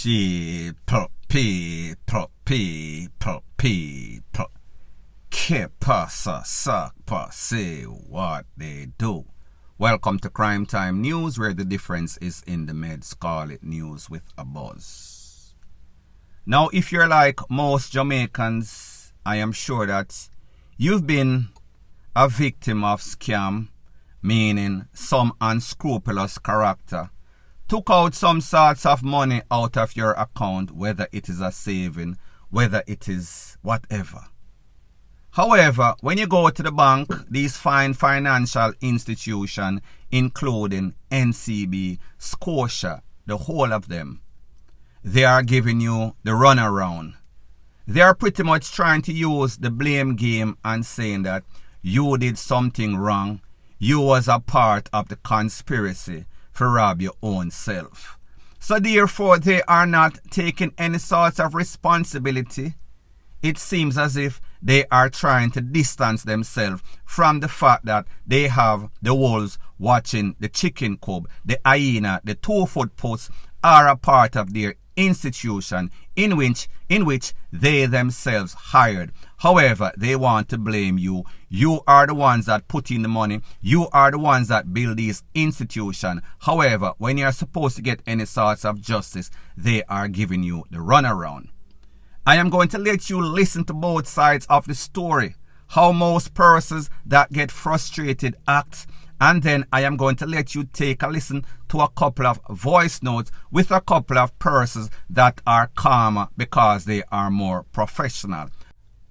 People. Que pasa, sakpa, say what they do. Welcome to Crime Time News, where the difference is in the meds. Call it news with a buzz. Now, if you're like most Jamaicans, I am sure that you've been a victim of scam, meaning some unscrupulous character took out some sorts of money out of your account, whether it is a saving, whether it is whatever. However, when you go to the bank, these fine financial institutions, including NCB SCOTIA, the whole of them, they are giving you the runaround. They are pretty much trying to use the blame game and saying that you did something wrong, you was a part of the conspiracy to rob your own self. So therefore, they are not taking any sort of responsibility. It seems as if they are trying to distance themselves from the fact that they have the wolves watching the chicken coop, the hyena, the 2-foot post are a part of their institution in which they themselves hired. However, they want to blame you. You are the ones that put in the money. You are the ones that build these institutions. However, when you're supposed to get any sorts of justice, they are giving you the runaround. I am going to let you listen to both sides of the story, how most persons that get frustrated act, and then I am going to let you take a listen to a couple of voice notes with a couple of persons that are calmer because they are more professional.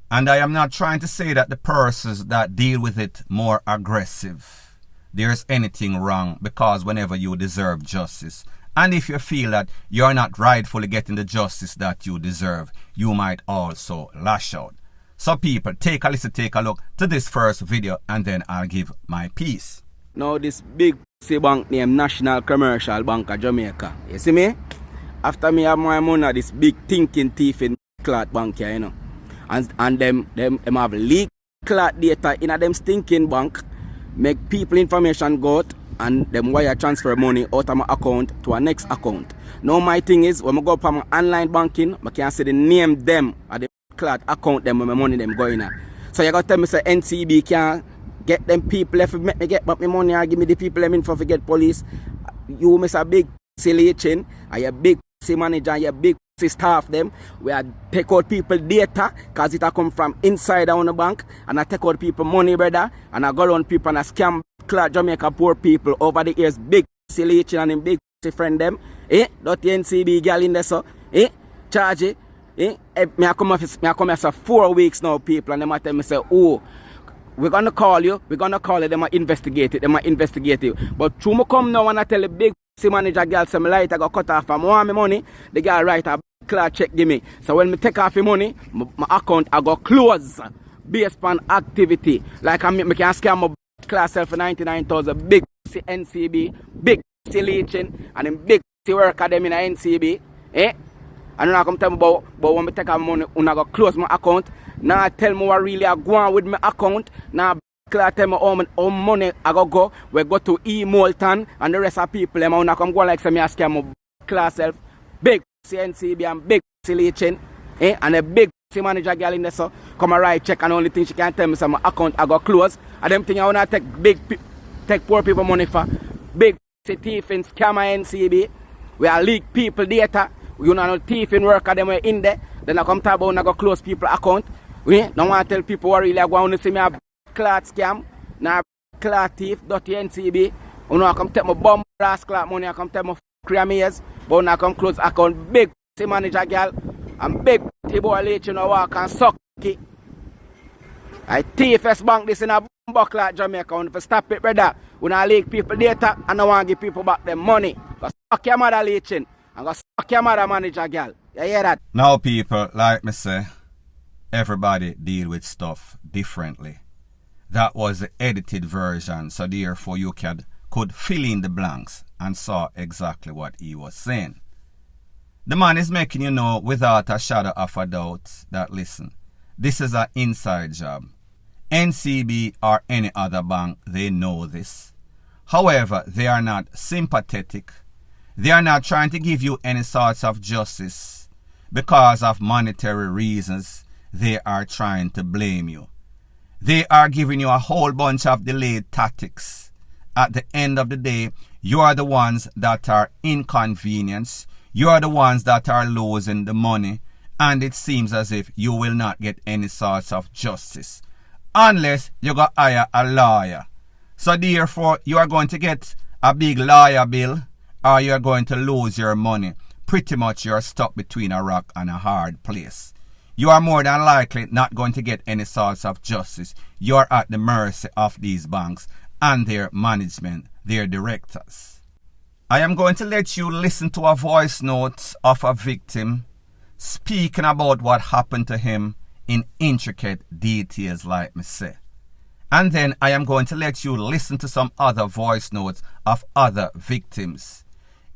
And I am not trying to say that the persons that deal with it more aggressive, there's anything wrong, because whenever you deserve justice, and if you feel that you're not rightfully getting the justice that you deserve, you might also lash out. So people, take a listen, take a look to this first video, and then I'll give my piece. Now this big bank named National Commercial Bank of Jamaica. You see me? After me have my money, this big thinking thief in clot bank here, you know. And them have leaked clot data in a them stinking bank, make people information go out, and them wire transfer money out of my account to a next account. Now my thing is, when I go up on my online banking, I can see the name them at the clot account them when my money them going at. So you got to tell me say NCB can get them people if make me get back my money or give me the people them in for get police. You miss a big silly chain, and your big manager and your big staff them, we are take out people data because it a come from inside on the bank, and I take out people money, brother, and I go around people and I scam Jamaica poor people over the years. Big silly chain and big friend them, that the NCB girl in there, so charge it, me I come here for 4 weeks now, people, and them I tell me say, oh, we're gonna call you, them might investigate it, but through me come now and I tell the big manager girl some light I got cut off and more my money, the girl write a clear check give me. So when me take off the money, my account I got close based on activity. Like I can scam my class self for 99,000, big NCB, big leeching, and then big work at them in a NCB. And now come tell me about when I take off money, when I got close my account. Now tell me what really I go on with my account. Now clear tell me how money I go. We go to Molton and the rest of people. I'm not come go like say me ask my class self. Big NCB and big leeching, and a big manager girl in there, so come and write check, and only thing she can tell me is my account I got close. And them thing I wanna take poor people money for. Big thief in scammer NCB. We are leak people data. You know thief in work them in there. Then I come talk about I got close people account. We don't want to tell people what really I want to see me a clot scam, now clot thief, dirty NCB. You know I come take my bomb brass clot money, I come take my creamiers, but now I come close account big manager girl and big boy late you know walk and suck it. I TFS bank this in a buck like Jamaica. And if you stop it, brother, when I leak people data and I want to give people back their money. Go suck your mother leeching and go suck your mother manager girl. You hear that? Now people, like me say, everybody deal with stuff differently. That was the edited version, so therefore you could fill in the blanks and saw exactly what he was saying. The man is making you know without a shadow of a doubt that listen, this is an inside job. NCB or any other bank, they know this. However, they are not sympathetic. They are not trying to give you any sorts of justice because of monetary reasons. They are trying to blame you. They are giving you a whole bunch of delayed tactics. At the end of the day, you are the ones that are inconvenienced. You are the ones that are losing the money. And it seems as if you will not get any sorts of justice unless you go hire a lawyer. So therefore, you are going to get a big lawyer bill, or you are going to lose your money. Pretty much you are stuck between a rock and a hard place. You are more than likely not going to get any sorts of justice. You are at the mercy of these banks and their management, their directors. I am going to let you listen to a voice note of a victim speaking about what happened to him in intricate details, like me say. And then I am going to let you listen to some other voice notes of other victims,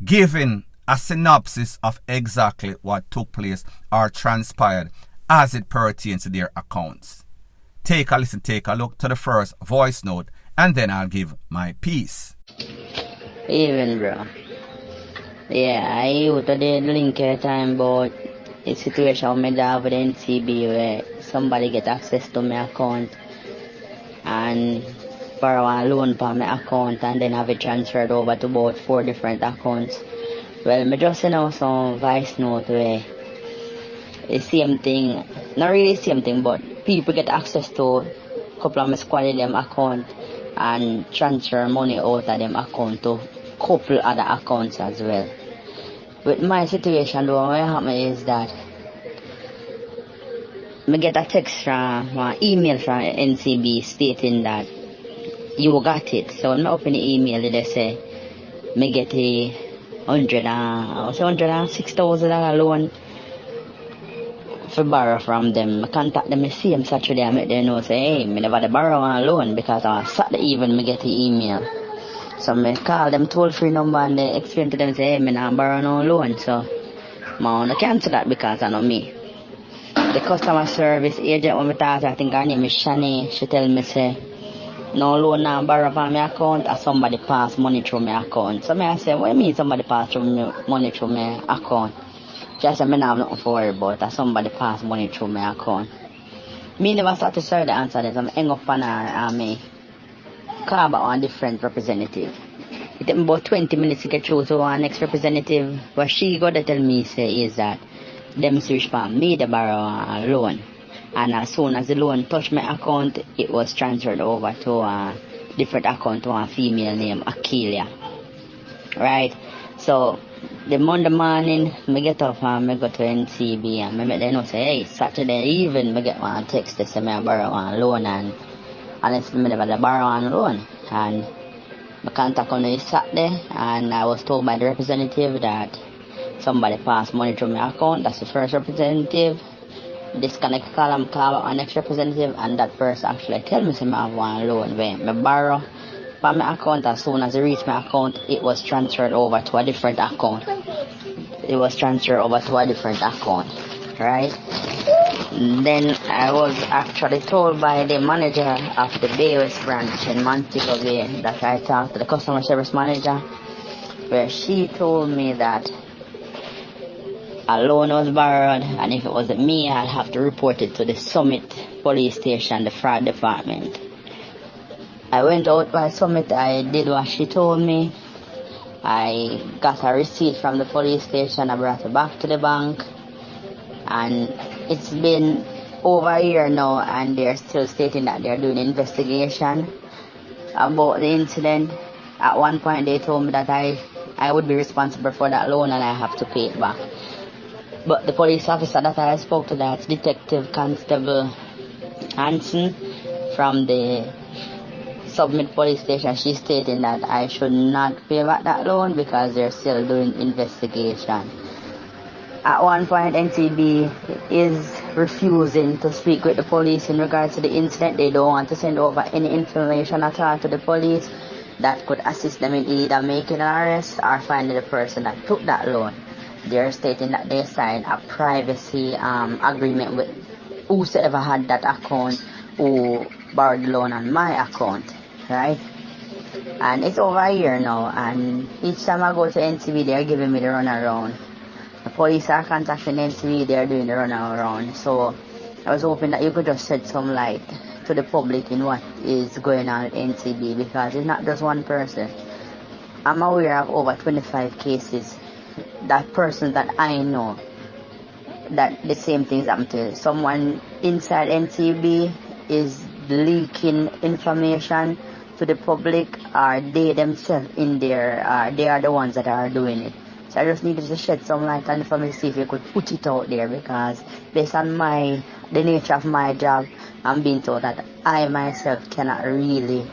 giving a synopsis of exactly what took place or transpired as it pertains to their accounts. Take a listen, take a look to the first voice note, and then I'll give my piece. Even, bro. Yeah, I used to the link here time about a situation with the NCB where somebody get access to my account and borrow a loan for my account and then have it transferred over to about 4 different accounts. Well, me just know some voice note where the same thing, not really the same thing, but people get access to a couple of my squad in them account and transfer money out of them account to couple other accounts as well. With my situation, though, what happened is that I get a text from, an email from NCB stating that you got it. So when I open the email, they say, I get a $106,000 loan for borrow from them. I contact them the same Saturday, I make them know, say, hey, I never borrow a loan because on Saturday even I get the email. So I call them toll-free number and they explain to them, say, hey, I not borrow no loan. So I want to cancel that because I know me. The customer service agent when we talk, I think her name is Shani, she tell me, say, no loan now borrow from my account or somebody pass money through my account. So I say, what do you mean somebody pass through money through my account? She said, I don't have nothing to worry about, or somebody pass money through my account. Me never satisfied the answer this. I'm hang up on her and me call about one different representative. It took me about 20 minutes to get through to our next representative. What she got to tell me say is that them switch from me to borrow a loan. And as soon as the loan touched my account, it was transferred over to a different account to a female named Akelia. Right? So the Monday morning, I get up and I go to NCB and I make them know, say, hey, Saturday evening, I get one text to say I borrow a loan and honestly, I never borrow a loan. And I contact on the Saturday and I was told by the representative that somebody passed money through my account. That's the first representative. Disconnect call and call our next representative and that person actually tell me say I have one loan where I borrow from my account. As soon as it reached my account, it was transferred over to a different account. Right? And then I was actually told by the manager of the Bay West branch in Montego Bay that I talked to the customer service manager, where she told me that a loan was borrowed, and if it wasn't me, I'd have to report it to the Summit police station, the fraud department. I went out by Summit, I did what she told me. I got a receipt from the police station, I brought it back to the bank, and it's been over a year now, and they're still stating that they're doing an investigation about the incident. At one point, they told me that I would be responsible for that loan and I have to pay it back. But the police officer that I spoke to, that's Detective Constable Hansen from the Summit police station, she's stating that I should not pay back that loan because they're still doing investigation. At one point, NCB is refusing to speak with the police in regards to the incident. They don't want to send over any information at all to the police that could assist them in either making an arrest or finding the person that took that loan. They're stating that they signed a privacy agreement with whosoever had that account who borrowed the loan on my account, right? And it's over a year now, and each time I go to NCB, they're giving me the runaround. The police are contacting NCB, they're doing the runaround. So I was hoping that you could just shed some light to the public in what is going on at NCB, because it's not just one person. I'm aware of over 25 cases that persons that I know that the same things happen to. Someone inside NCB is leaking information to the public, or they themselves in there, they are the ones that are doing it. So I just needed to shed some light on it for me to see if you could put it out there, because based on the nature of my job, I'm being told that I myself cannot really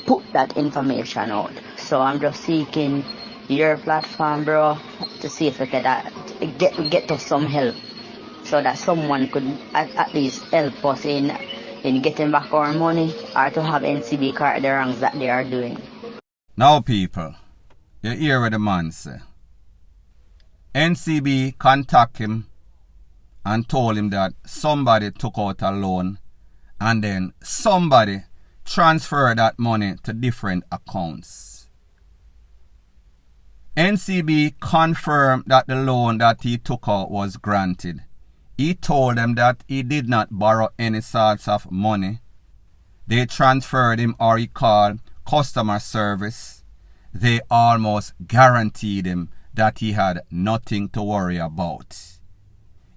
put that information out. So I'm just seeking your platform, bro, to see if we could get us some help, so that someone could at least help us in getting back our money, or to have NCB correct the wrongs that they are doing. Now, people, you hear what the man say. NCB contact him and told him that somebody took out a loan, and then somebody transferred that money to different accounts. NCB confirmed that the loan that he took out was granted. He told them that he did not borrow any sorts of money. They transferred him, or he called customer service. They almost guaranteed him that he had nothing to worry about.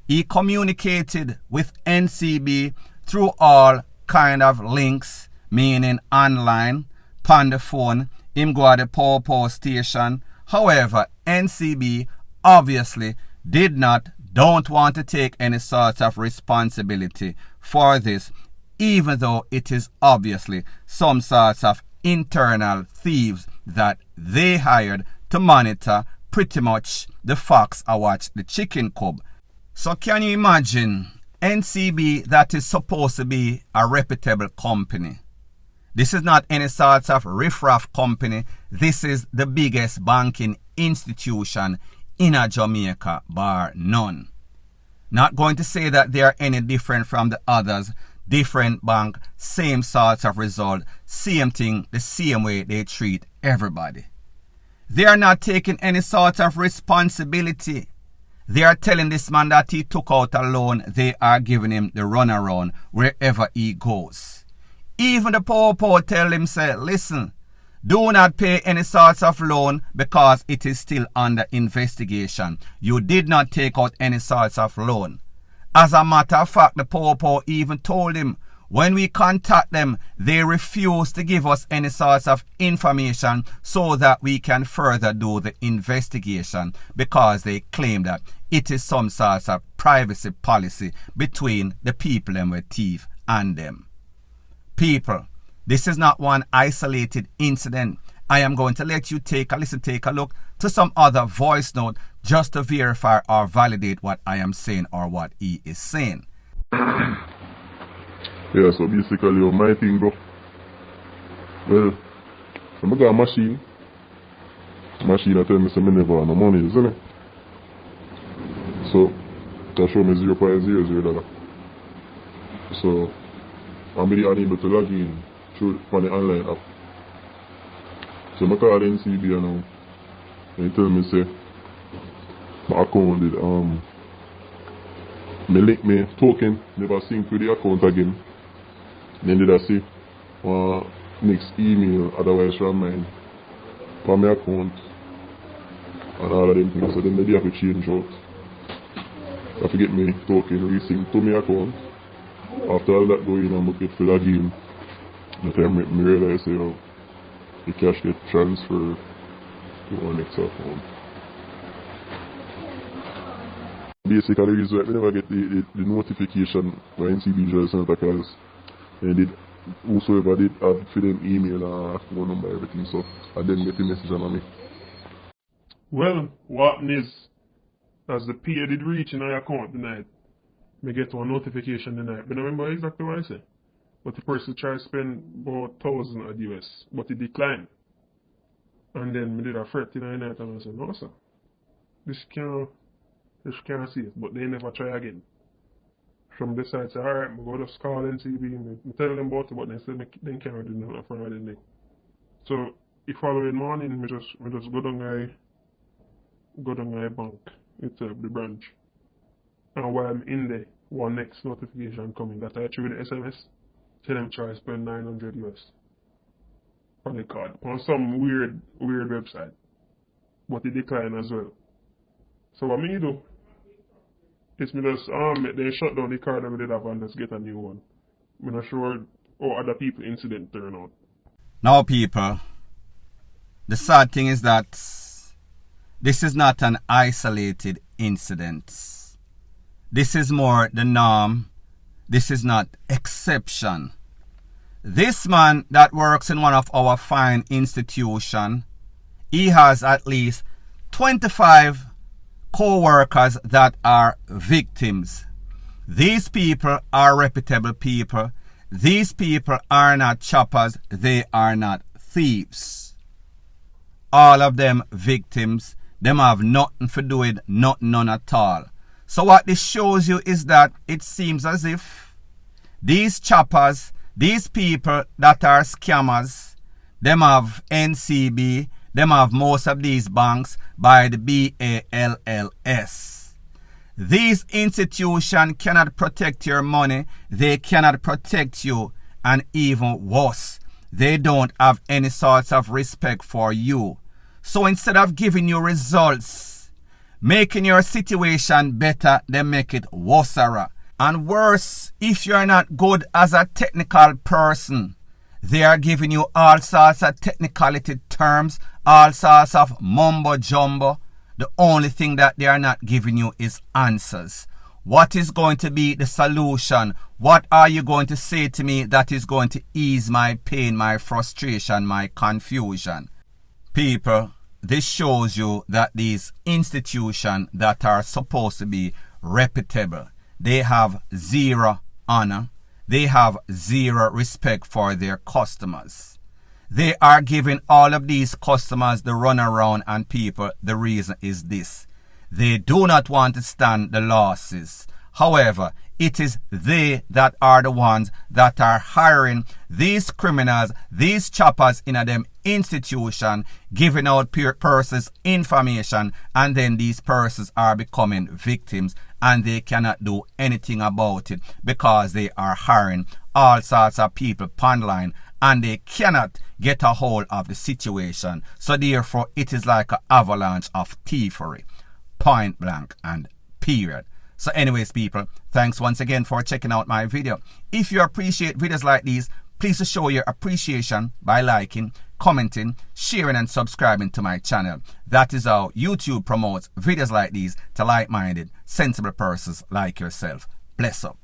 He communicated with NCB through all kind of links, meaning online, on the phone, him go at the power station. However, NCB obviously don't want to take any sort of responsibility for this, even though it is obviously some sorts of internal thieves that they hired to monitor pretty much the fox I watch the chicken coop. So can you imagine NCB, that is supposed to be a reputable company? This is not any sort of riffraff company. This is the biggest banking institution in a Jamaica, bar none. Not going to say that they are any different from the others. Different bank, same sorts of result, same thing, the same way they treat everybody. They are not taking any sort of responsibility. They are telling this man that he took out a loan. They are giving him the runaround wherever he goes. Even the poor tell him, say, listen, do not pay any sorts of loan because it is still under investigation. You did not take out any sorts of loan. As a matter of fact, the poor even told him, when we contact them, they refuse to give us any sorts of information so that we can further do the investigation, because they claim that it is some sort of privacy policy between the people and the thief and them. People, this is not one isolated incident. I am going to let you take a look to some other voice note just to verify or validate what I am saying or what he is saying. Yeah, so basically my thing, bro. Well, I got a machine. Machine that tell me some never have no money, isn't it? So that show me $0.00. So I'm really unable to log in through on the online app. So I call NCB now. And he tell me say my account did me link me token never sync with the account again. Then did I see next email otherwise from mine for my account and all of them things. So then they have to change out. I have to get me token resync to my account. After all that going on, I get to log in. The time I realize the cash get transferred to our next account. Basically, the reason why I never get the notification by NCB just because they did, whosoever did add for them email and phone number, everything, so I didn't get the message on me. Well, what happened is, as the pay did reach in our account tonight, me get one notification tonight. But I remember exactly what I said. But the person tried to spend about $1,000 at US, but he declined. And then me did a fret in the night and I said, no sir, this can't see it. But they never try again. From this side, I say, alright, I'm going to just call NCB and tell them about it, but they said they can't do nothing for the day. So the following morning, me just go down my bank itself, the branch. And while I'm in there, one next notification coming that I through the SMS, say them try to spend 900 US on the card on some weird website, but it decline as well. So what me do is me just they shut down the card that we did have and just get a new one. I'm not sure how other people incident turn out. Now, people, the sad thing is that this is not an isolated incident. This is more the norm. This is not exception. This man that works in one of our fine institutions, he has at least 25 co-workers that are victims. These people are reputable people. These people are not choppers. They are not thieves. All of them victims. Them have nothing to do with none at all. So what this shows you is that it seems as if these choppers, these people that are scammers, them have NCB, them have most of these banks by the BALLS. These institutions cannot protect your money. They cannot protect you. And even worse, they don't have any sorts of respect for you. So instead of giving you results, making your situation better, they make it worse. And worse, if you're not good as a technical person, they are giving you all sorts of technicality terms, all sorts of mumbo jumbo. The only thing that they are not giving you is answers. What is going to be the solution? What are you going to say to me that is going to ease my pain, my frustration, my confusion? People, this shows you that these institutions that are supposed to be reputable, they have zero honor. They have zero respect for their customers. They are giving all of these customers the runaround, and people, the reason is this. They do not want to stand the losses. However, it is they that are the ones that are hiring these criminals, these choppers in a them institution, giving out persons information, and then these persons are becoming victims, and they cannot do anything about it because they are hiring all sorts of people online, and they cannot get a hold of the situation. So therefore, it is like an avalanche of thievery, point blank and period. So anyways, people, thanks once again for checking out my video. If you appreciate videos like these, please show your appreciation by liking, commenting, sharing, and subscribing to my channel. That is how YouTube promotes videos like these to like-minded, sensible persons like yourself. Bless up.